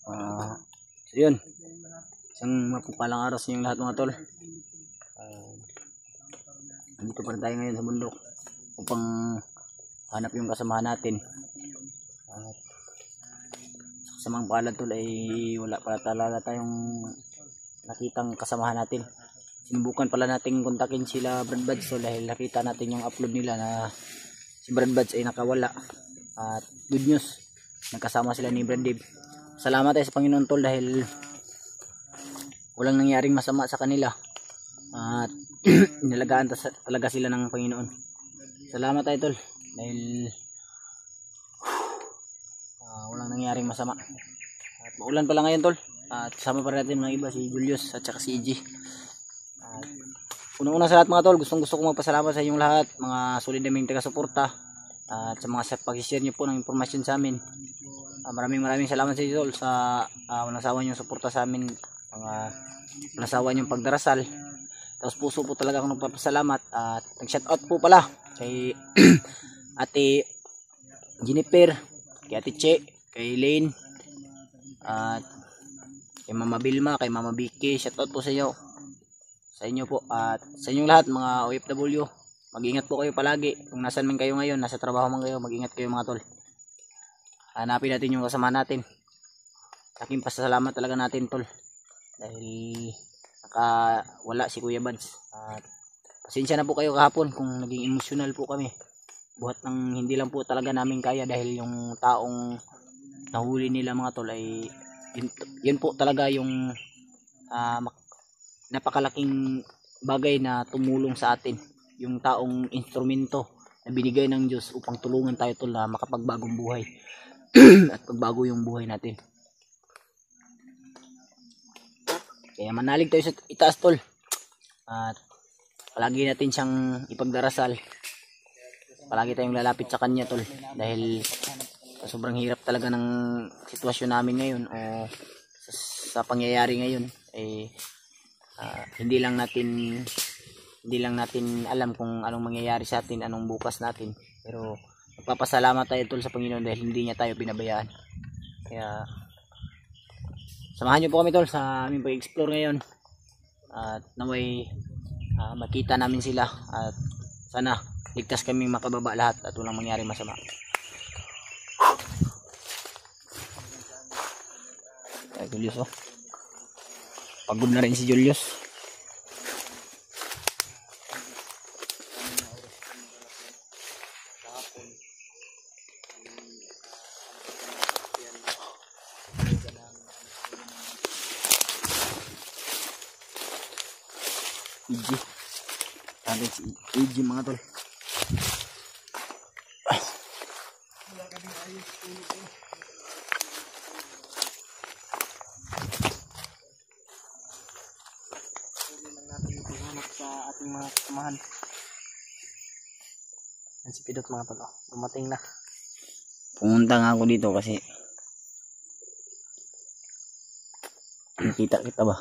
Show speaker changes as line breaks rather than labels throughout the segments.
So yun, isang mapupalang araw sa inyong lahat mga tol. Nandito pa rin tayo ngayon sa bundok upang hanap yung kasamahan natin. Sa mga palad tol ay wala pa talaga tayong nakitang kasamahan natin. Sinubukan pala nating kontakin sila Brad Buds so dahil nakita natin yung upload nila na si Brad Buds ay nakawala. At good news, nagkasama sila ni Brad Dave. Salamat tayo sa Panginoon tol dahil walang nangyaring masama sa kanila. At nilalagaan talaga sila ng Panginoon. Salamat tayo tol dahil walang nangyaring masama. At maulan pala ngayon tol. At kasama pa rin natin mga iba, si Julius at saka si EG. Unang-una sa lahat mga tol, gusto ko magpasalamat sa inyong lahat, mga solid naming taga-suporta at sa mga pag-share nyo po ng impormasyon sa amin. Maraming salamat sa inyo tol sa walang sawa nyo suporta sa amin, mga walang sawa nyo pagdarasal. Tapos puso po talaga ako nagpapasalamat at nag-shoutout po pala kay Ate Jennifer, kay Ate Che, kay Lane, at kay Mama Bilma, kay Mama Vicky. Shoutout po sa inyo. Sa inyo po at sa inyong lahat mga OFW, mag-ingat po kayo palagi kung nasan man kayo ngayon, nasa trabaho man kayo, mag-ingat kayo mga tol. Hanapin natin yung kasama natin. Laking pasasalamat talaga natin tol dahil nakawala si Kuya Buds. At pasensya na po kayo kahapon kung naging emotional po kami, buhat ng hindi lang po talaga namin kaya dahil yung taong nahuli nila mga tol ay yun po talaga yung napakalaking bagay na tumulong sa atin, yung taong instrumento na binigay ng Diyos upang tulungan tayo tol na makapagbagong buhay at pagbago yung buhay natin. Kaya manalig tayo sa itaas tol at palagi natin siyang ipagdarasal, palagi tayong lalapit sa kanya tol dahil sobrang hirap talaga ng sitwasyon namin ngayon o sa pangyayari ngayon ay hindi lang natin alam kung anong mangyayari sa atin, anong bukas natin, pero magpapasalamat tayo tol sa Panginoon dahil hindi niya tayo pinabayaan. Kaya samahan niyo po kami tol sa aming pag-explore ngayon at naway makita namin sila at sana ligtas kaming makababa lahat at walang mangyari masama. Julius pagod na rin si Julius. EG natin si EG mga tol. Sa ating mga kasamahan yan si Pidot mga tol, dumating na. Pumunta nga ako dito kasi kita ba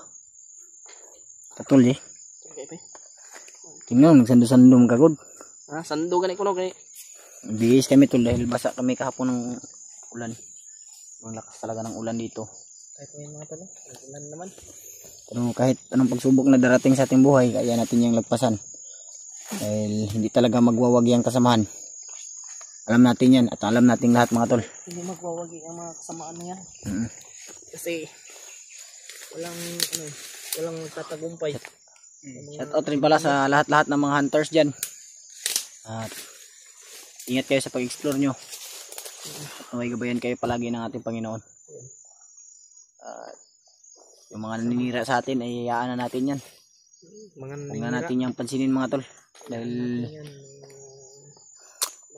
katol tingnan nagsando-sandom kagod. Sando gani kuno gani bihis kami tol dahil basa kami kahapon ng ulan. Ang lakas talaga ng ulan dito kahit ngayon mga tol, ulan naman. Pero kahit anong pagsubok na darating sa ating buhay, kaya natin yung lagpasan dahil hindi talaga magwawagi ang kasamahan. Alam natin yan at alam natin lahat mga tol, hindi magwawagi ang mga kasamaan na yan. Kasi walang magtatagumpay. Shoutout rin pala sa lahat ng mga hunters dyan at ingat kayo sa pag-explore nyo at naway gabayan kayo palagi ng ating Panginoon. Yung mga naninira sa atin ay hayaan na natin yan, huwag na natin yung pansinin mga tol dahil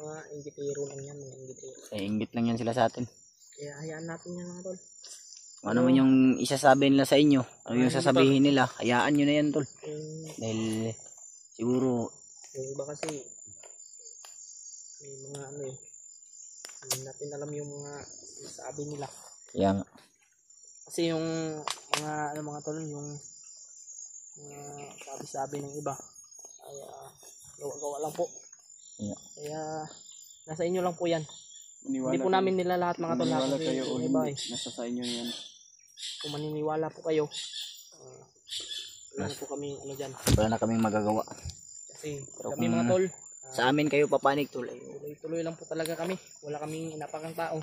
mga inggitero lang yan, inggit lang yan sila sa atin. Kaya hayaan natin yan mga tol. Kung ano man yung isasabi nila sa inyo, ano yung sasabihin nila, hayaan nyo na yan tol dahil siguro yung iba kasi may mga hindi natin alam yung mga sabi nila. Kaya nga kasi yung mga tol, yung sabi ng iba ay gawa lang po. Kaya nasa inyo lang po yan. Hindi po namin nila lahat mga tol. Nasa sa inyo yan.
kung maniniwala po kayo, wala na po kami ano dyan.
Wala na kaming magagawa.
Kasi
Pero
kami
kung
mga tol,
sa amin kayo papanik tol.
tuloy-tuloy lang po talaga kami. Wala kaming inapakang tao.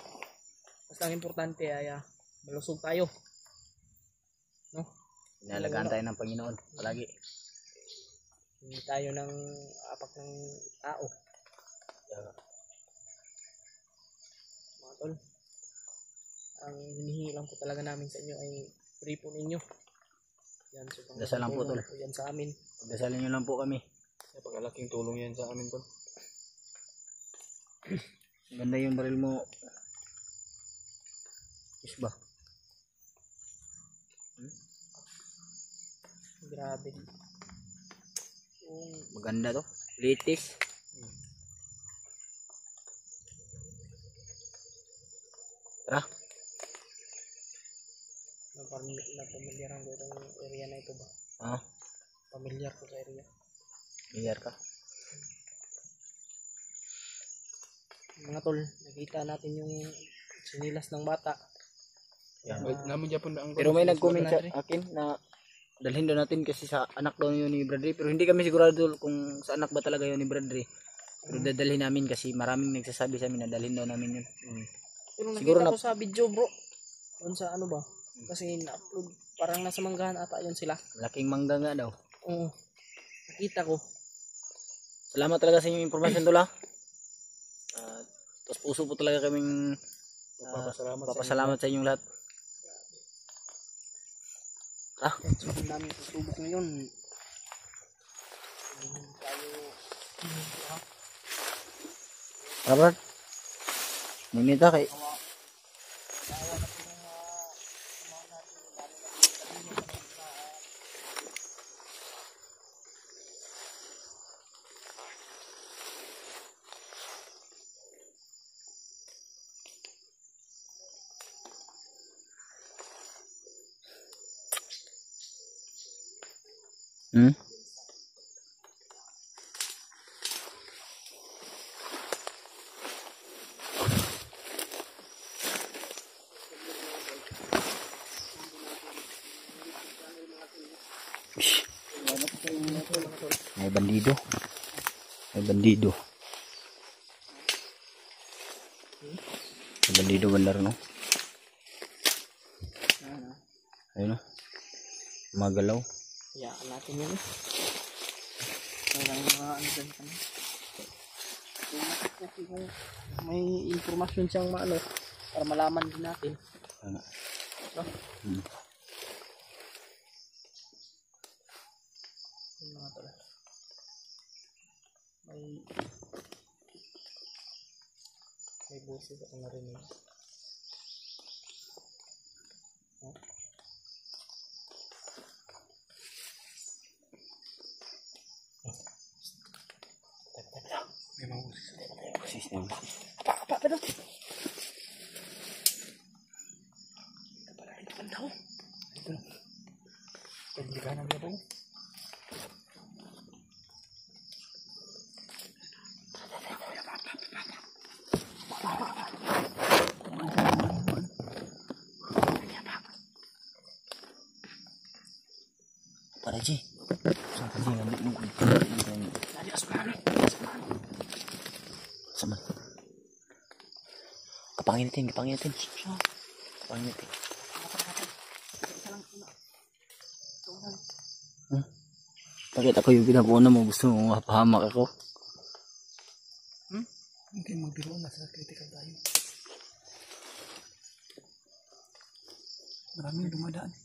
Basta ang importante ay malusog tayo. No?
Inalagaan tayo ng Panginoon palagi.
Hindi tayo ng apak ng tao. Mga tol, ang hinihingi lang po talaga namin sa inyo ay free po ninyo. Yan, so
Dasal lang po tol.
Yan sa amin.
Pagdasalin nyo lang po kami.
Napakalaking tulong yan sa amin tol.
Ganda yung baril mo. Is ba?
Grabe.
Maganda to. Litis. Tara.
Napamilyaran ko itong area na ito ba?
Ha?
Pamilyar ko sa area.
Biyar ka.
Mga tol, nakita natin yung sinilas ng bata.
Yan.
Pero
Pero may nag-comment sa akin na dalhin daw natin kasi sa anak daw yun ni Bradley. Pero hindi kami sigurado kung sa anak ba talaga yun ni Bradley. Pero dadalhin namin kasi maraming nagsasabi sa amin na dalhin daw namin yun.
Pero
Siguro
nakita ko sa video bro. Doon sa ano ba? Kasi na-upload. Parang nasa Manggahan ata yun sila.
Malaking mangga nga daw.
Oo. Nakita ko.
Salamat talaga sa inyong impormasyon tol ha. Tapos puso po talaga kaming papasalamat sa inyong lahat.
So, ang daming susubok ngayon.
Brad. Nimita kay. May bandido. May bandido. May bandido bandar no. Ayun no. Magalaw.
Hayaan natin yun. Parang mga ano dyan kami. May informasyon siyang maano para malaman din natin.
Ano?
No? Mga tala. May boses ako narinig. Huh? May mga boses.
Boses na yun.
Apa, pero? Ito pala, ito pala tao. Ito. Pwede ka nang gabaw.
Para Ji. Saan Ji ngambil mo?
Lali asulan.
Sama. Kapanginitin, kapanginitin. Kapanginitin. Bakit ako yung ginagawa mo? Gusto mo mapahamak ako?
Hindi magbiro na sa critical tayo. Maraming dumadaan.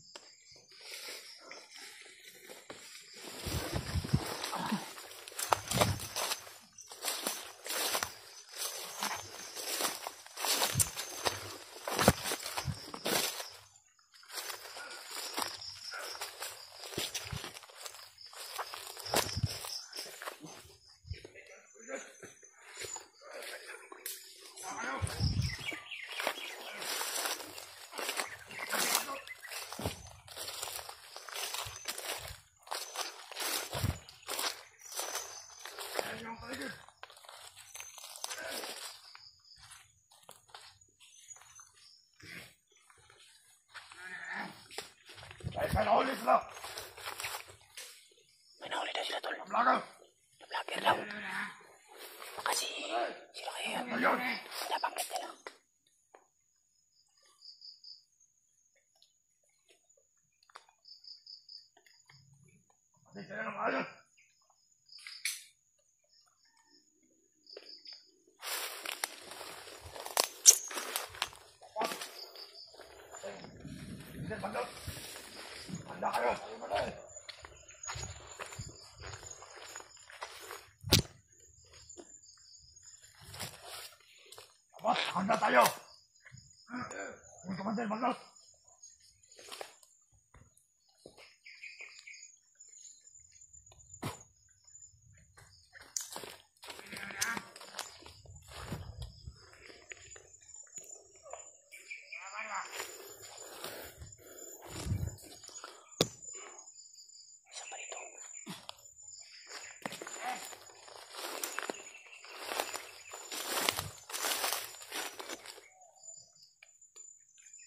May nahuli daw sila, tol. Vlogger daw. Kasi sila kaya yun. Nabanggit nila.
Handa tayo. Komandan, bandot.
Isa pa rito.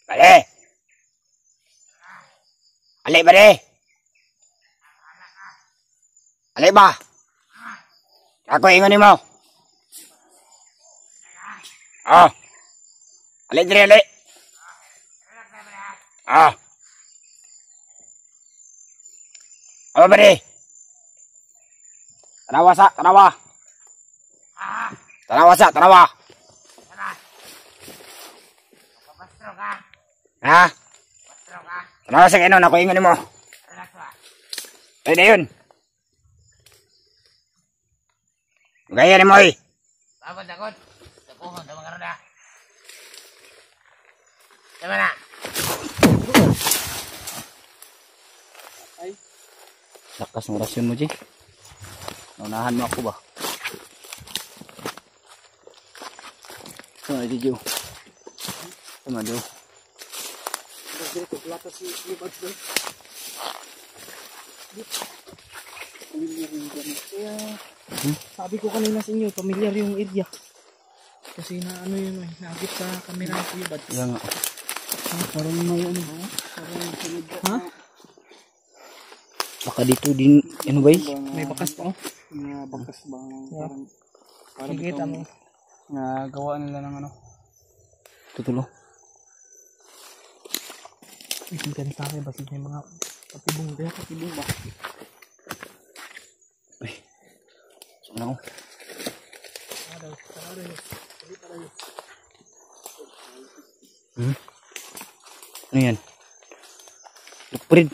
Bale! Ali ba re? Ali ba? Ako ingon mo. Ah. Ali dire ali. Ah. Apa ba re? Tanawa sa, tanawa. Tanawa sa, tanawa. Ha? Tanawa sa kainon, ako ingon mo. Pwede yun. Gaya ni mo eh.
Takot, takot. Tapuhon, tama ka na. Tama na.
Lakas ng orasyon mo, Ji. Naunahan mo ako ba? Sama, Ji. Sama, Jo.
Dito, plato si Libad doon. Familiar yung ganun. Kaya, sabi ko kanina sa inyo, familiar yung area. Kasi na ano yun, naagit sa camera si Libad.
Kaya nga.
Parang may ano ba? Parang sunod. Ha?
Baka dito din, ano ba eh?
May bakas pa oh.
Nga bakas bang parang
Kikita mo.
nga gawa nila ng ano.
Tutulo.
Isin sa akin, basit may mga patibong ba? Patibong ba?
Uy. So na ako. Ano yan? Luprid.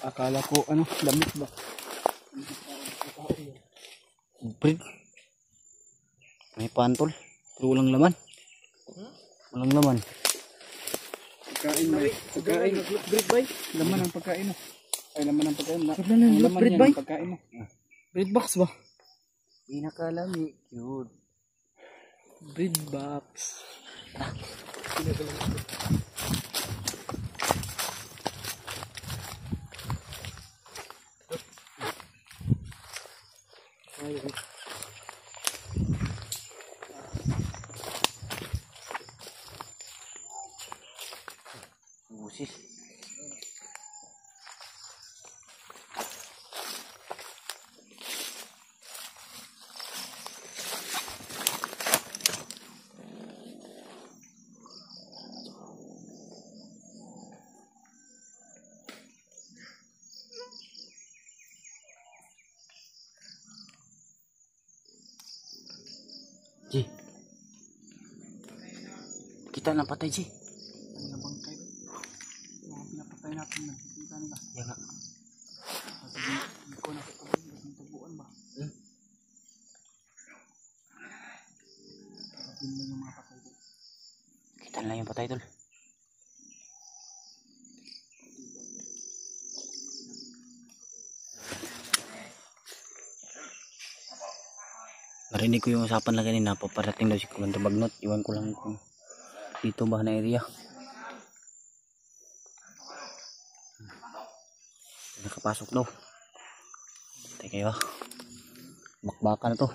Akala ko ano, damit ba?
Luprid. May pantol. Pero walang laman. Walang laman.
Pagkain ba? Pagkain.
Bread bay?
Laman ang pagkain mo. Ay, laman ang pagkain mo.
Wala na,
Ang laman
bread
yan,
bay?
ang pagkain mo.
Bread box ba?
Pinakalami. Cute.
Bread box.
Busis. Ji. Kita na patay, Ji.
Ano na bangkay ba? Mga pinapatay natin nagkikita nila.
Yan nga.
Kasi hindi ko nakatabi. Ang tabuan ba? Yun lang yung mga patay doon.
Kita na lang yung patay, tol. Narinig ko yung usapan lang kanina, paparating daw si Komando Bagnot. Iwan ko lang kung dito ba na area. Nakapasok daw. Teka kayo. Bakbaka na to.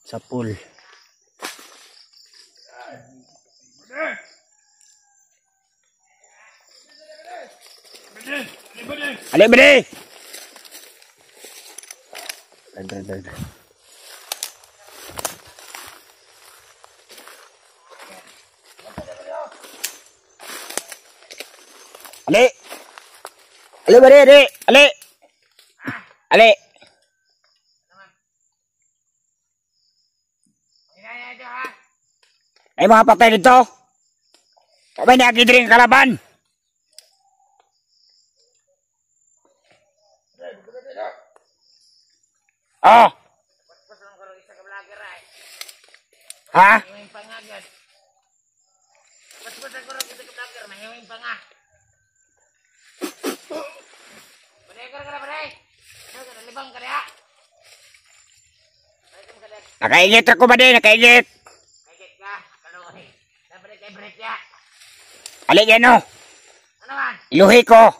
sa pool. Ali bade. Dad. Ali. Ali bade, Ali. Ali. Ali. Ay mga patay dito. Kabay na agad rin kalaban. Oh. Ha?
Mahiming pa nga agad. Pas-pasan ko rin kita ka-vlogger, mahiming pa nga. Baday ka na, baday. Libang ka na.
Nakaingit ako ba din? Nakaingit.
Kagit ka, kaluhi. Dapat kay break ya.
Ali yan o.
Ano man?
Iluhi ko.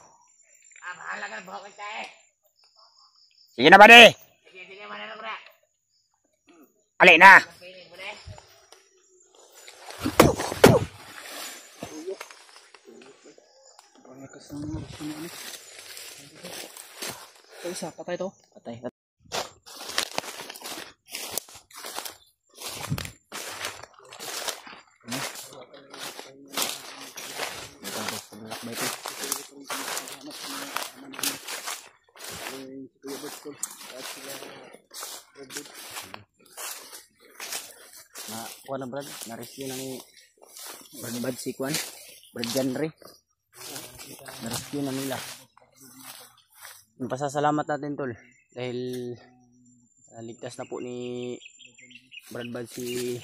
Bahala ka na buhok ka eh.
Sige na ba di?
Sige, manalo ko na.
Ali na.
Piling mo na eh.
Malakas ng mga ano.
Ito isa, patay to.
Patay. Na kuha na Brad, na-rescue na ni Brad Bad si Kwan, Brad Janry. Na-rescue na nila. Pasasalamat natin tol dahil ligtas na po ni Brad Bad si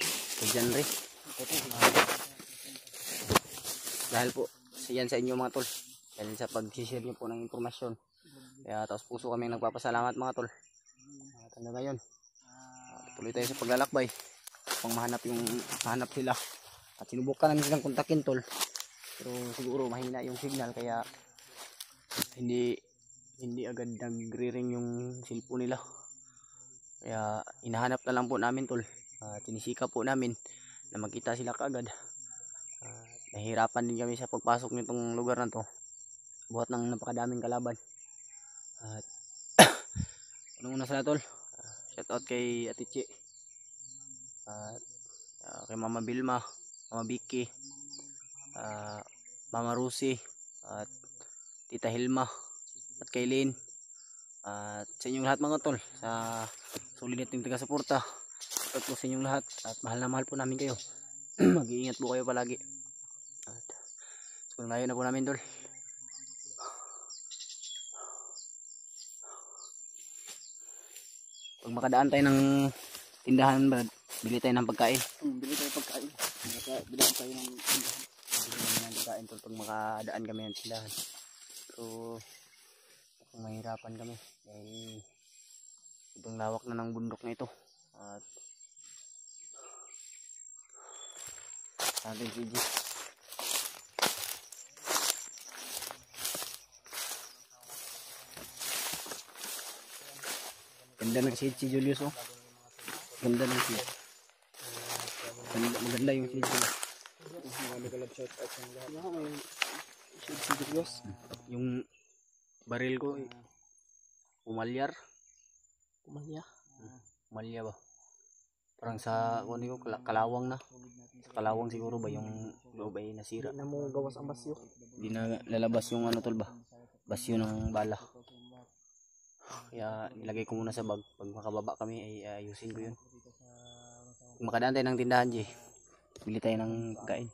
Janry. Dahil po yan sa inyo mga tol, dahil sa pag-share niyo po ng impormasyon. Kaya taos puso kami nagpapasalamat mga tol. At hanggang ngayon, tuloy tayo sa paglalakbay pang mahanap sila. At sinubukan namin silang kontakin tol. Pero siguro mahina yung signal kaya hindi agad nagre-ring yung cellphone nila. Kaya inahanap na lang po namin tol. Tinisika po namin na magkita sila kaagad. Nahihirapan din kami sa pagpasok nitong lugar na to. Buhat ng napakadaming kalaban. At una sa tol, shout out kay Ate Chi. At kay Mama Bilma, Mama Vicky, Mama Rusi, at Tita Hilma, at kay Lynn. At sa inyong lahat mga tol, sa sulit nating taga-suporta. Shout out po sa inyong lahat at mahal na mahal po namin kayo. Mag-iingat po kayo palagi. At so ngayon na po namin tol. Pag makadaan tayo ng tindahan Brad, bili tayo ng pagkain.
Bili tayo pagkain. Bili tayo ng tindahan.
Bili ng pagkain tol pag makadaan kami ng tindahan. So kung mahirapan kami dahil ibang lawak na ng bundok na ito. At ating PG. Ganda ng shade si Julius oh. Ganda ng shade. Maganda yung shade niya. Yung baril ko umalyar. Umalya ba? Parang sa kuno ko kalawang na. Sa kalawang siguro ba yung loob ay nasira.
Na mo gawas ang basyo.
Hindi na lalabas yung ano tol ba? Basyo ng bala. Kaya nilagay ko muna sa bag. Pag makababa kami ay ayusin ko yun. Kung makadaan tayo ng tindahan Jay, bili tayo ng pagkain.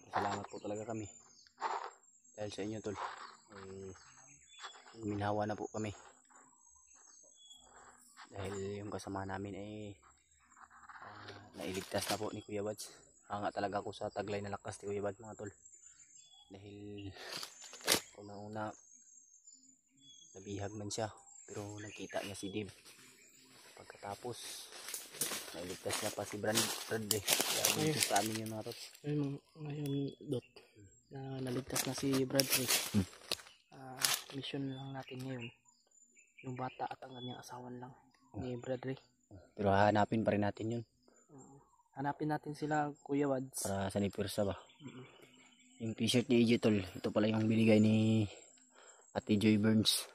Salamat po talaga kami. Dahil sa inyo tol, minhawa na po kami. Dahil yung kasama namin ay nailigtas na po ni Kuya Bads. Hanga talaga ako sa taglay na lakas ni Kuya Bads mga tol. Dahil una-una nabihag man siya. pero nakita niya si Dave. Pagkatapos nailigtas niya pa si Bradley. Kaya dito sa amin yun mga tol.
Ngayon Dot, na naligtas na si Bradley. Mission lang natin ngayon yung bata at ang kanyang asawan lang ni Bradley.
Pero hanapin pa rin natin yun.
Hanapin natin sila, Kuya Wads.
Para sa nipirsa ba. Yung t-shirt ni AJ tol, ito pala yung binigay ni Ate Joy Burns.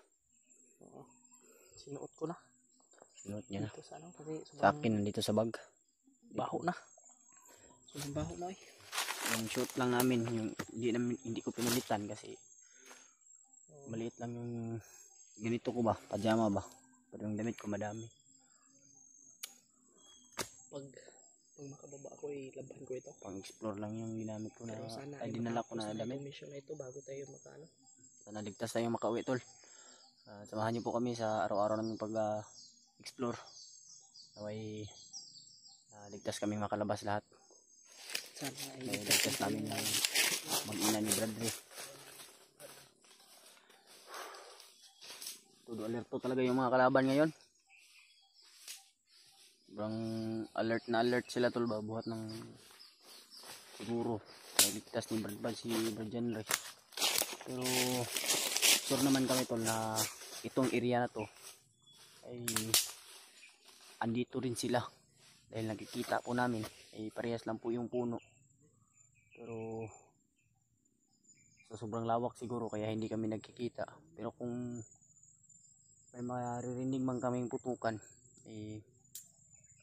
Sinuot ko na.
Sinuot niya na.
Dito sa ano, kasi
Sa akin, nandito sa bag.
baho na. Sobrang baho na
Yung shoot lang namin, yung hindi ko pinalitan kasi maliit lang yung ganito ko ba, pajama ba. Pero yung damit ko madami.
Pag makababa ako, laban ko ito.
Pang-explore lang yung ginamit ko na,
Pero sana
ay dinala ko na
makapos
damit.
itong mission na ito bago tayo makaano.
Sana ligtas tayong makauwi tol. Samahan niyo po kami sa araw-araw naming pag-explore. Naway ligtas kaming makalabas lahat.
Sana ay
May ligtas namin ng mag-ina ni Bradley. Todo alerto talaga yung mga kalaban ngayon. Sobrang alert na alert sila tol ba, buhat ng siguro may ligtas ni Brad si Brad Jenry. Pero sure naman kami tol na itong area na to ay andito rin sila dahil nakikita po namin ay parehas lang po yung puno, pero so sobrang lawak siguro kaya hindi kami nagkikita. Pero kung may maririnig man kaming putukan ay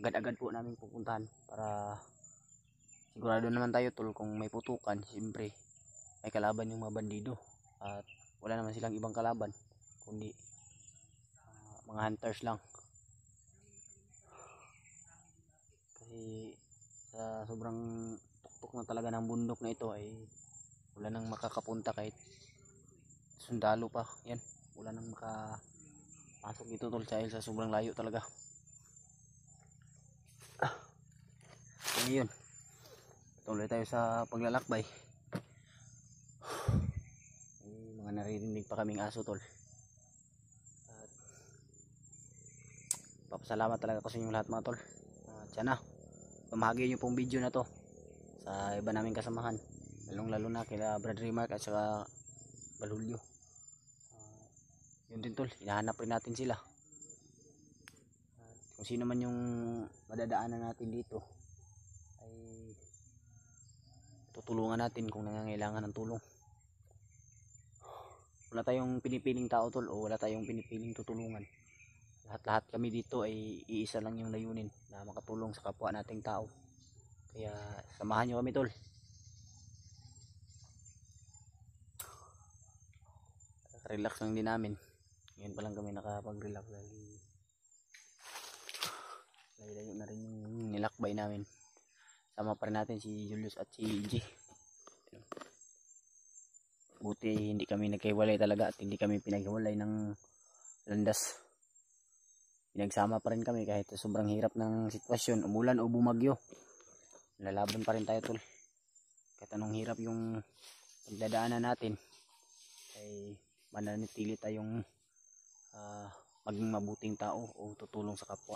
agad-agad po namin pupuntahan para sigurado naman tayo tol kung may putukan. Siyempre may kalaban yung mga bandido at wala naman silang ibang kalaban kundi mga hunters lang. Kasi sa sobrang tuktok na talaga ng bundok na ito ay wala nang makakapunta kahit sundalo pa. Yan, wala nang makapasok dito tol dahil sa sobrang layo talaga. Ngayon tuloy tayo sa paglalakbay. May mga naririnig pa kaming aso tol. At papasalamat talaga ko sa inyo lahat mga tol. At sana pamahagi nyo pong video na to sa iba naming kasamahan, lalong lalo na kila Brad Remark at saka Balulyo. Yun din tol, hinahanap rin natin sila. At kung sino man yung madadaanan natin dito ay tutulungan natin kung nangangailangan ng tulong. Wala tayong pinipiling tao tol o wala tayong pinipiling tutulungan. Lahat kami dito ay iisa lang yung layunin na makatulong sa kapwa nating tao. Kaya samahan nyo kami tol. Relax lang din namin. Ngayon pa lang kami nakapag-relax dahil layo na rin yung nilakbay namin. Sama pa rin natin si Julius at si G. Buti hindi kami nagkahiwalay talaga at hindi kami pinaghiwalay ng landas. Pinagsama pa rin kami kahit sobrang hirap ng sitwasyon, umulan o bumagyo. Lalaban pa rin tayo tol. Kahit anong hirap yung pagdadaanan natin ay mananatili tayong maging mabuting tao o tutulong sa kapwa.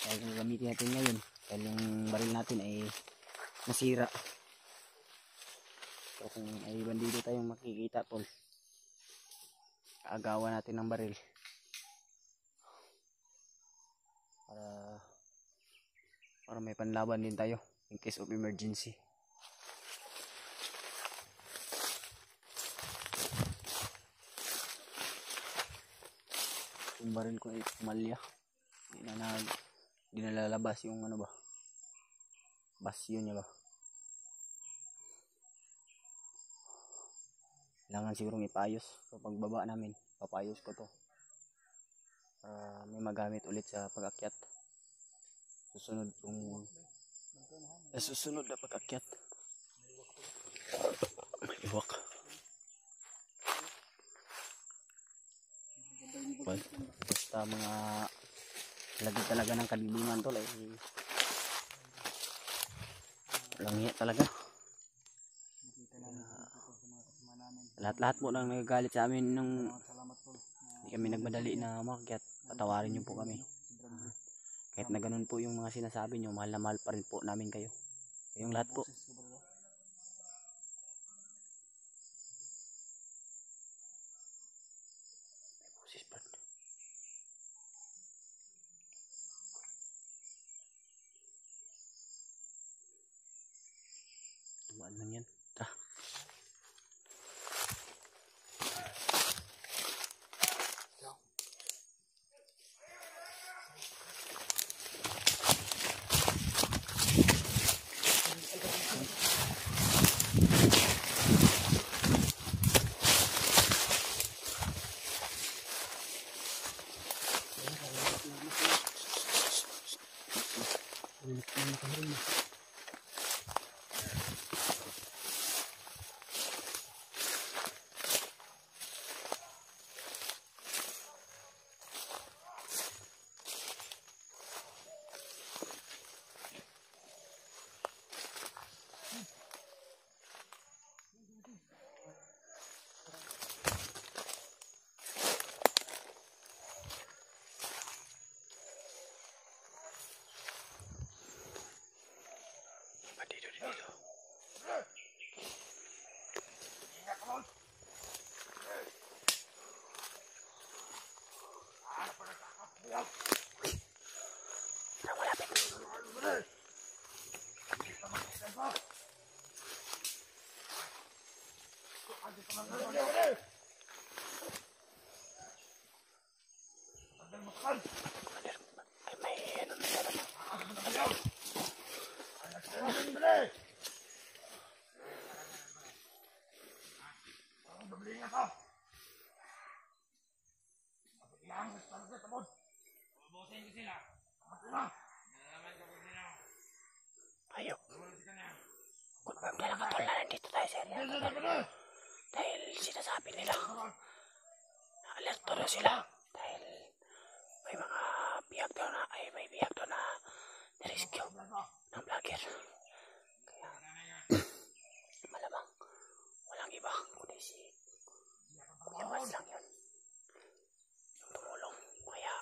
Kaya kung gamitin natin ngayon dahil yung baril natin ay nasira. So kung ay bandido tayong makikita tol, agawan natin ng baril para may panlaban din tayo in case of emergency. Yung baril ko ay pumalya, hindi na lalabas yung ano ba, basyo niya ba. Kailangan sigurong ipayos. So pagbaba namin, papayos ko to para may magamit ulit sa pag-akyat. Susunod na pag-akyat. May iwak. Basta mga lagi talaga ng kadiliman to like walang hiya talaga. lahat-lahat po nang nagagalit sa amin nung
Salamat tol.
hindi kami nagmadali na umakyat. Patawarin niyo po kami. Kahit na ganun po yung mga sinasabi niyo, mahal na mahal pa rin po namin kayo. Kayong lahat po. Boses, Brad. Tumaan lang yan. Tara. Ayo. Confirm na lang katol na nandito tayo sa area. Dahil sinasabi nila alerto na sila dahil may mga biyag daw na may biyag daw na nirescue ng vlogger. Kaya malamang walang iba kundi si Kuya Mads lang yun yung tumulong. Kaya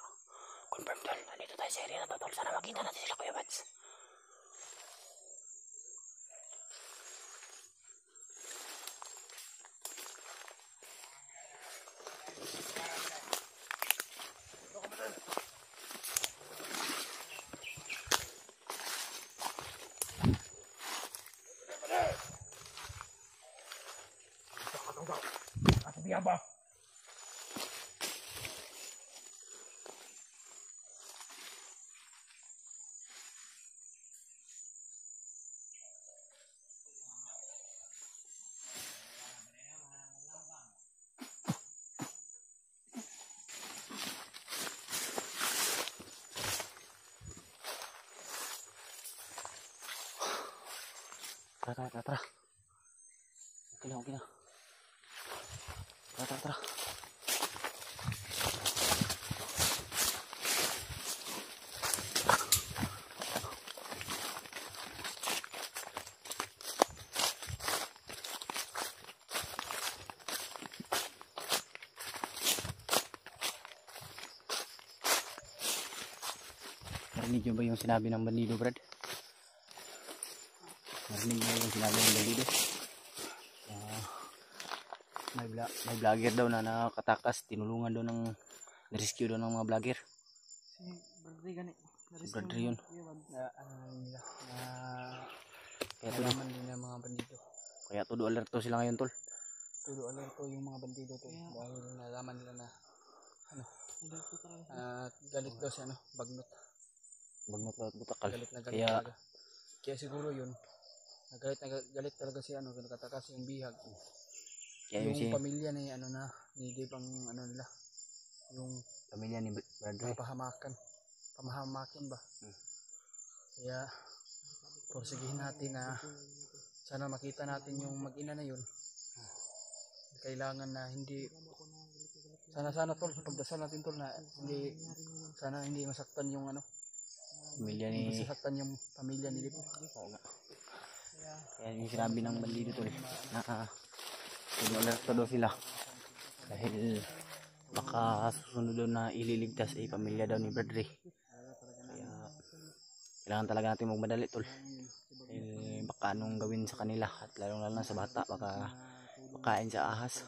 confirm tol, nandito tayo sa area na to tol. Sana makita natin sila Kuya Mads. Tara. Okay na. Tara. Narinig nyo ba yung sinabi ng bandido, Brad? Narinig nyo yung sinabi ng bandido? May vlogger daw na nakatakas, tinulungan daw ng rescue daw ng mga vlogger.
Si Bradley gani.
Si Bradley yun.
Kaya nalaman din ng mga bandido.
Kaya todo alerto sila ngayon tol.
Todo alerto yung mga bandido to. Dahil nalaman nila na galit daw siya bagnot at butakal. Galit talaga. Kaya siguro yun. Galit talaga si nakatakas yung bihag. Kaya yung pamilya ni ni Dave ang nila. Yung
pamilya ni Bradley.
Pamahamakin ba? Kaya porsigihin natin na sana makita natin yung mag-ina na yun. Kailangan na hindi sana tol, pagdasal natin tol na hindi masaktan yung
pamilya ni
masaktan yung pamilya ni Dave.
Oo nga. Kaya yung sinabi ng bandido tol na Inalerto daw sila. Dahil baka susunod daw na ililigtas ay pamilya daw ni Bradley. Kaya kailangan talaga natin magmadali tol. Dahil baka anong gawin sa kanila at lalong lalo na sa bata, baka makain sa ahas.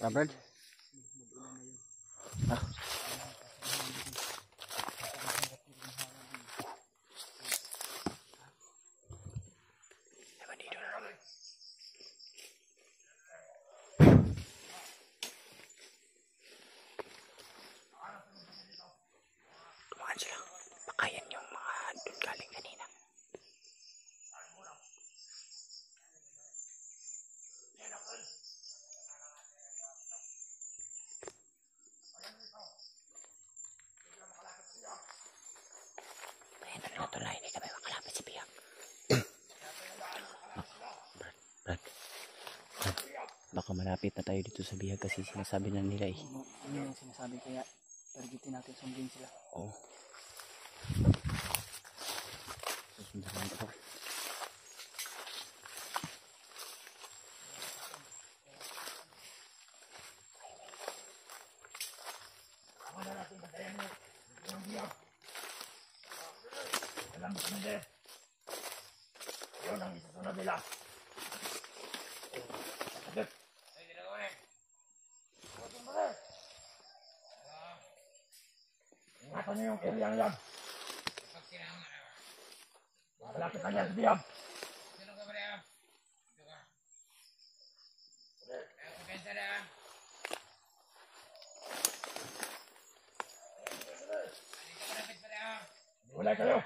Brad? Ah. Tumakan sila. Pakayan yung mga doon galing kanina. Tulay, hindi kami makalapit sa biyak. Brad, baka malapit na tayo dito sa biyak kasi sinasabi na nila eh.
Ano yung sinasabi, kaya targetin natin, sundin sila.
Oo. Susundan natin ako.
Ingatan niyo yung area yan. Malapit na yan sa diyam. Sino ka ba rin? Ito ka. Kumpensa na. Wala kayo.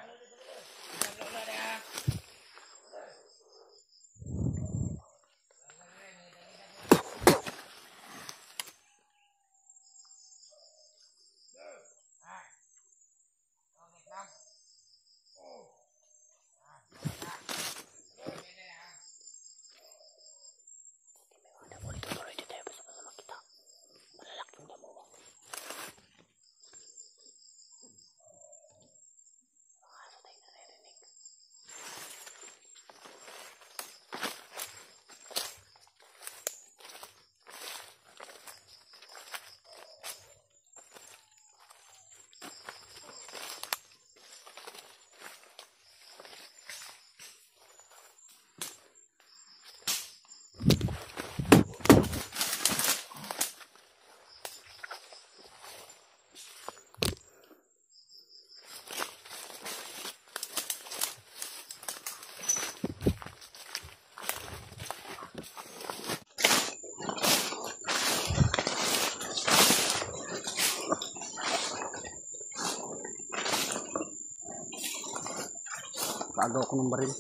Paagaw ko ng baril.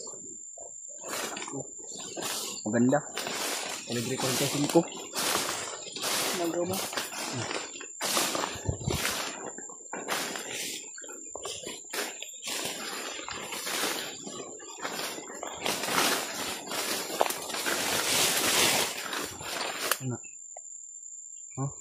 Maganda. Libre ko rin kasi ko.
Magaw mo.
Ano? Oh?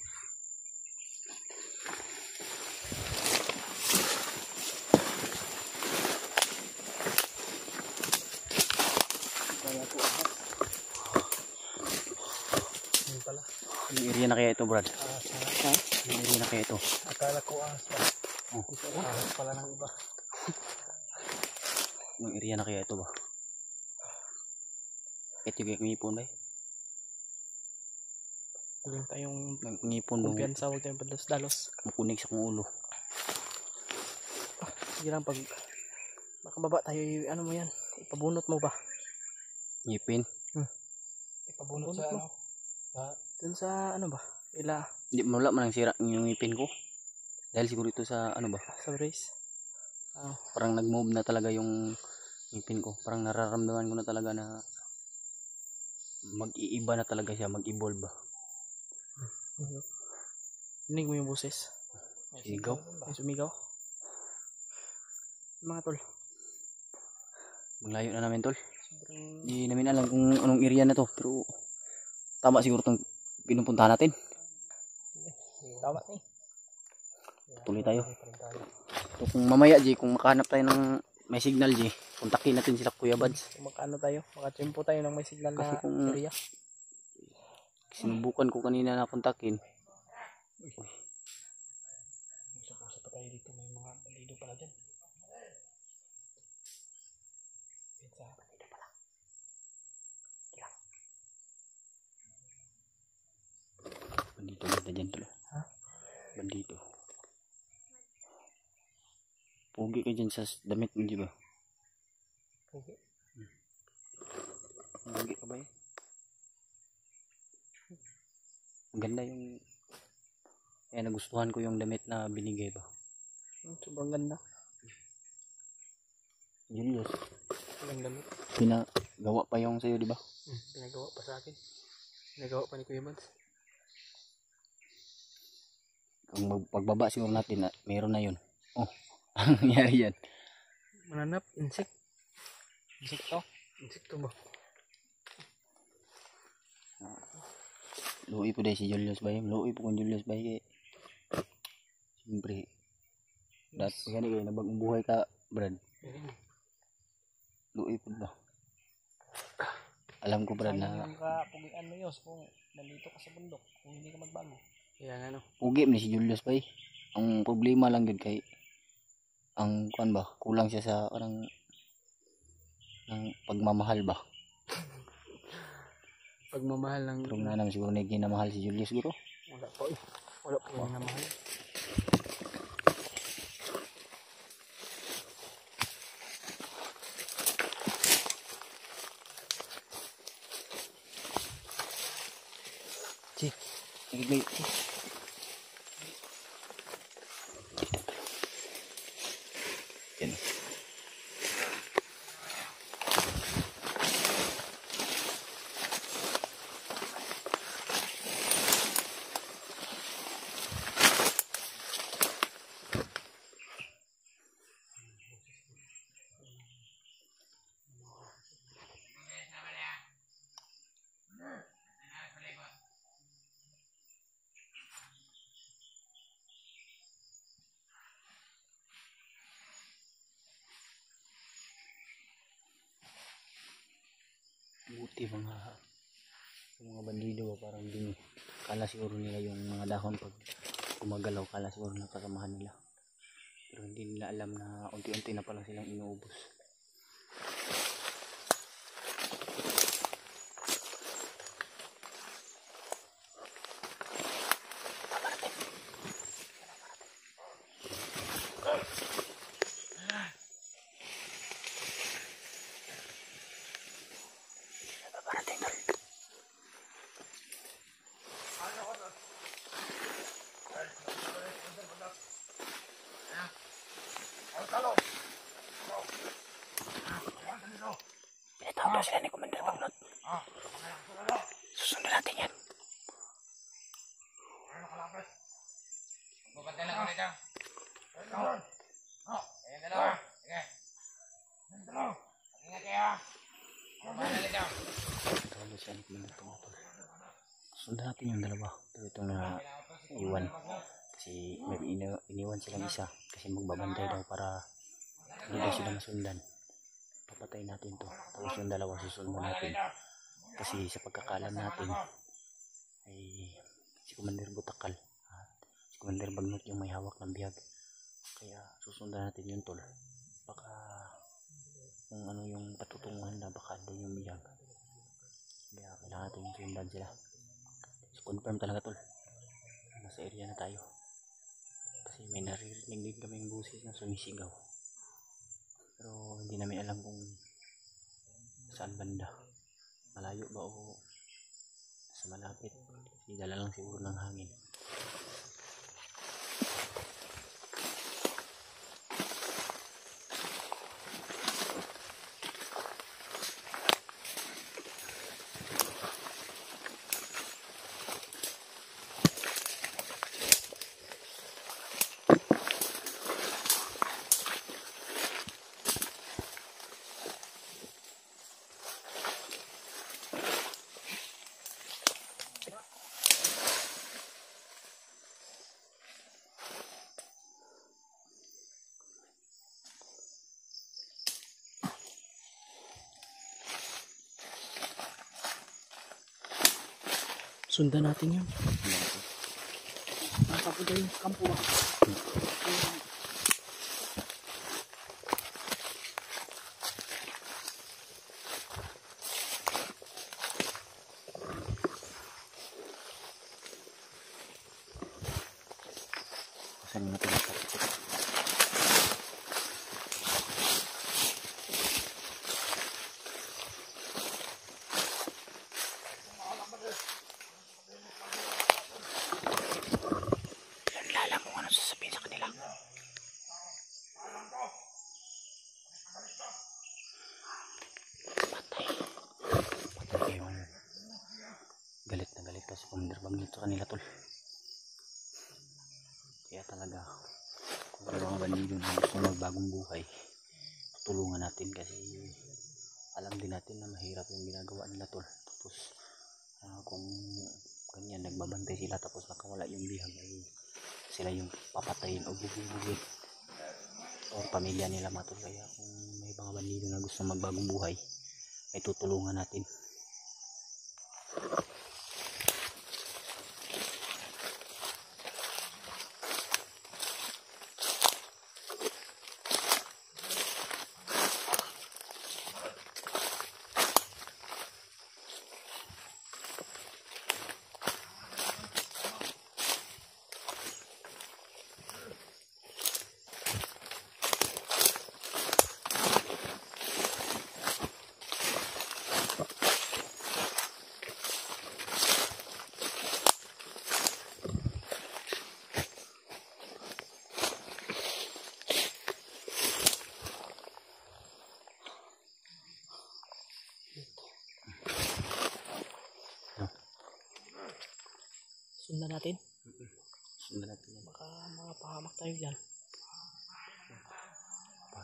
Anong area na kaya ito, Brad? Anong area na kaya ito?
Akala ko ahas pa.
Oh.
Ahas pala ng iba.
Anong area na kaya ito ba? Ito yung ngipon ba eh?
Huwag tayong
Ngipon mo.
kumpiyansa, huwag tayong padalos-dalos.
Makunig sa kong ulo.
Sige lang, pag makababa tayo, ano mo yan? Ipabunot mo ba?
Ngipin?
Ipabunot sa ano? Dun sa ano ba?
Hindi, wala man ang sira yung ngipin ko. Dahil siguro ito sa ano ba?
Sa brace.
Parang nag-move na talaga yung ngipin ko. Parang nararamdaman ko na talaga na mag-iiba na talaga siya, mag-evolve ba.
Dinig mo yung boses.
Sigaw.
May sumigaw. Mga tol.
Maglayo na namin tol.
Sobrang...
Hindi namin alam kung anong area na to. Pero tama siguro itong pinupuntahan natin.
Tama eh.
Tuloy tayo. So, kung mamaya G, kung makahanap tayo ng may signal G, kontakin natin sila Kuya Bads.
Kung magkano tayo, makachimpo tayo ng may signal
Kasi
na
kung
area.
sinubukan ko kanina na kontakin.
Usap-usap pa tayo dito, may mga bandido pala dyan. Pinsa, bandido pala.
Bandito na dyan tulo.
Ha?
Bandito. Pugi ka dyan sa damit mo, di ba?
Okay.
Pugi ka ba eh? Maganda yung... Kaya nagustuhan ko yung damit na binigay ba?
Sobrang ganda.
Julius,
Walang damit.
pinagawa pa yung sa'yo, di ba?
Pinagawa pa sa akin. Pinagawa pa ni Kuya Mads.
Kung pagbaba siguro natin, meron na yun. Oh, ang nangyari yan.
Mananap, insect. Insekto? Insekto ba?
Luwi po dahil si Julius ba yun? Luwi po kung Julius ba yun? Siyempre, dahil gani kayo, nabagong buhay ka, Brad. Luwi po ba? Alam ko, Brad, na
Sayang yung kapugian mo Yos kung nandito ka sa bundok, kung hindi ka magbago. Kaya nga no.
pugi ni si Julius ba yun? Ang problema lang din kay ang kuan ba, kulang siya sa parang ng pagmamahal ba?
Pagmamahal ng...
Pero na naman siguro na ginamahal si Julius siguro.
Wala po eh. Wala po yung namahal.
Si, sige, yan. Buti mga bandido ba, parang din kala siguro nila yung mga dahon pag gumagalaw, kala siguro nakasamahan nila, pero hindi nila alam na unti-unti na pala silang inuubos. Pinatawag daw sila ni Commander Bagnot. Susundan natin yan. Pinatawag sila ni Commander Bagnot. Susundan natin yung dalawa. Pero itong na iwan. Kasi may iniwan silang isa. Kasi magbabantay daw para hindi daw sila masundan. Papatay natin to, tapos yung dalawa susundan natin, kasi sa pagkakalam natin ay si Commander Butakal at si Commander Bagnot yung may hawak ng bihag, kaya susundan natin yung tol. Baka kung ano yung patutunguhan na, baka doon yung bihag, kaya kailangan natin sundan sila. So confirm talaga tol, nasa area na tayo, kasi may naririnig din kaming busis na sumisigaw. Pero hindi namin alam kung saan banda, malayo ba o sa malapit, kasi dala lang siguro ng hangin.
Sundan natin yun. Nakapunta yung kampo.
Saan natin ito? Lala mo ano sasabihin sa kanila. Patay. Patay yung galit na galit pa si Commander Bagnot sa kanila tol. Kaya talaga kung may mga bandido na gusto magbagong buhay, tulungan natin kasi alam din natin na mahirap yung ginagawa nila tol. Tapos kung ganyan nagbabantay sila tapos nakawala yung bihag ay sila yung papatayin o bubugin o pamilya nila matol. Kaya kung may mga bandido na gusto magbagong buhay ay tutulungan natin.
Sundan natin.
Sundan natin yan.
Baka mapahamak tayo dyan.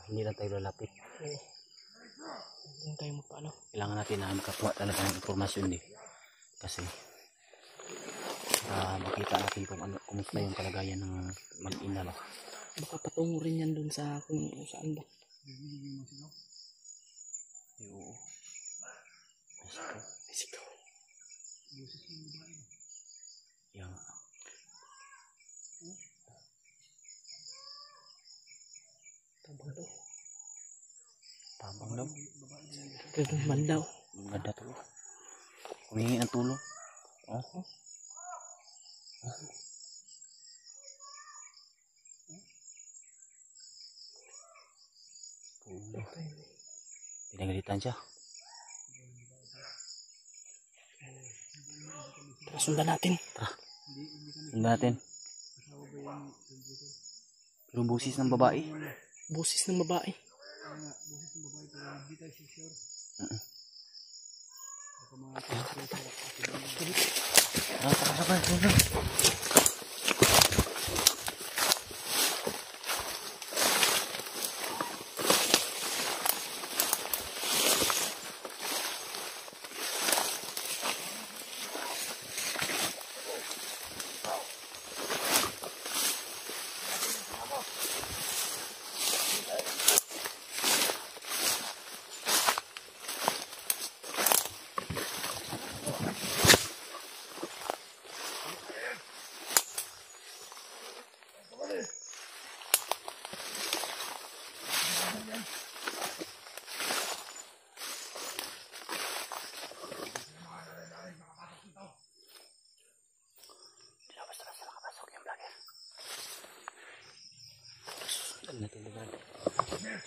Hindi lang tayo lalapit.
Oo. Huwag tayo magpaano.
Kailangan natin na makakuha talaga ng informasyon eh. Kasi makita natin kung ano, kumusta yung kalagayan ng mag-ina ba.
Baka patungo rin yan dun sa kung saan ba.
Oo.
Mexico.
Yang
Tabang daw.
Tabang daw.
Ganun man daw.
Maganda to. Humingi ng tulong. Oh. Pinagalitan siya.
Tara, sundan natin.
Sundan natin. Pero busis ng babae.
Busis ng babae.
Sabay.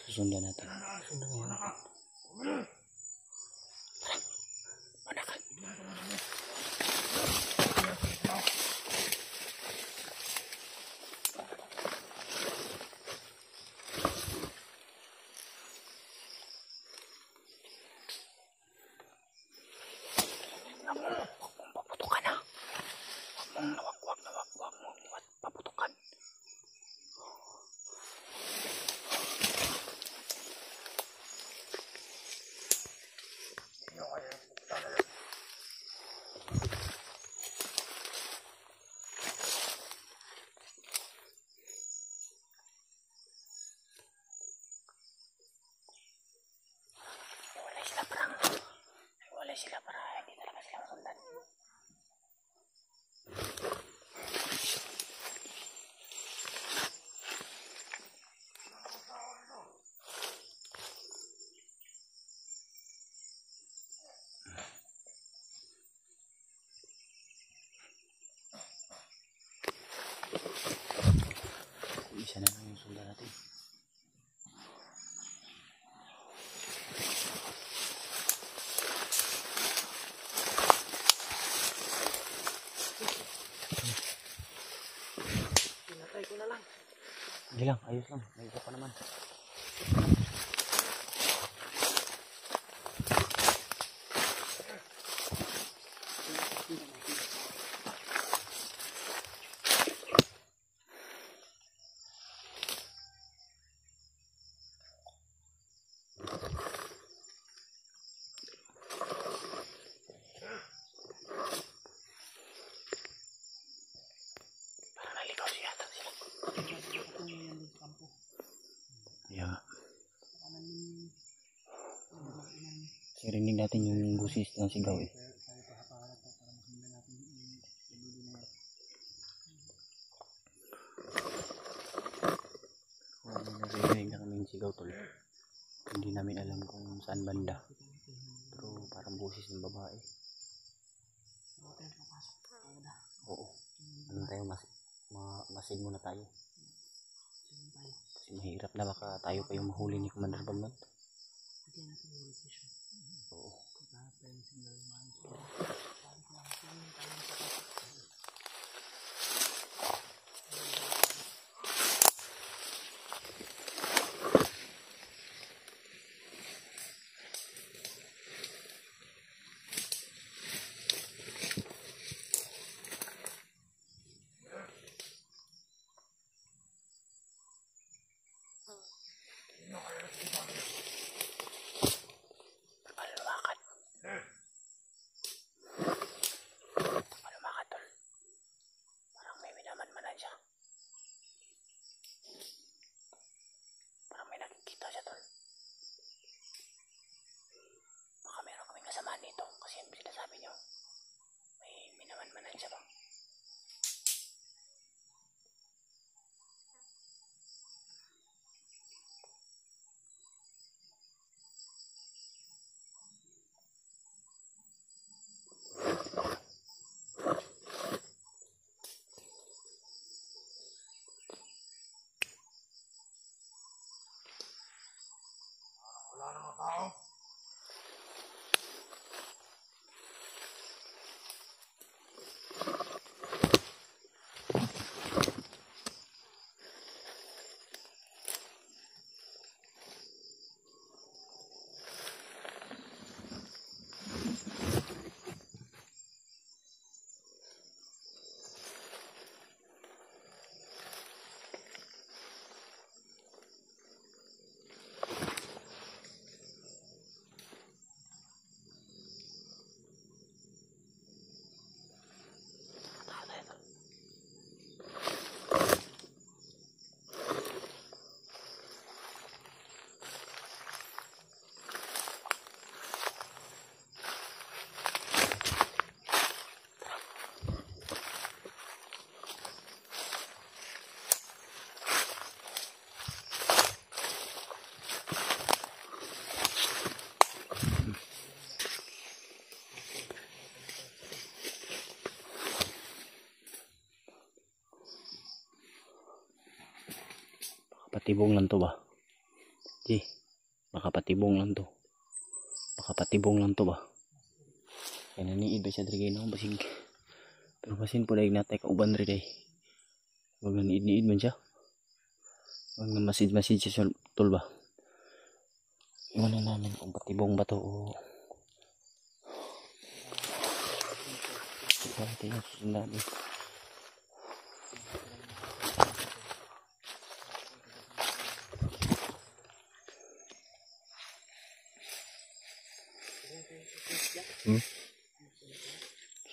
Susundan natin. Manakan. Paputukan na. Wag mong paputukan. Wala sila para hindi talaga sila masundan. Okay lang, ayos lang. May isa pa naman. Parang naligaw siya yata sila. Kaya sirinig natin yung busis ng sigaw eh. Naririnig na kami yung sigaw tol. Hindi namin alam kung saan banda. Pero parang busis ng babae. Oo. Ano tayo, masid muna tayo. Kasi mahirap na baka tayo pa yung mahuli ni Commander Bagnot. Oo. Malumakad tol. Parang may minamanmanan siya. Parang may nakikita siya tol. Baka meron kaming kasamaan dito. Kasi yung sinasabi niyo, may minamanmanan siya ba?
Wala na mga tao.
Patibong lang to ba? Di, baka patibong lang to. Baka patibong lang to ba? Kaya naniid ba siya diri no basig. Pero basin po daig natay kauban ri day. Wag naniid man siya. Wag na masid siya tol ba? Iwan na namin kung patibong ba to o ito yung susundan namin.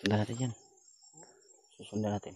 Sundan natin yan. Susundan natin.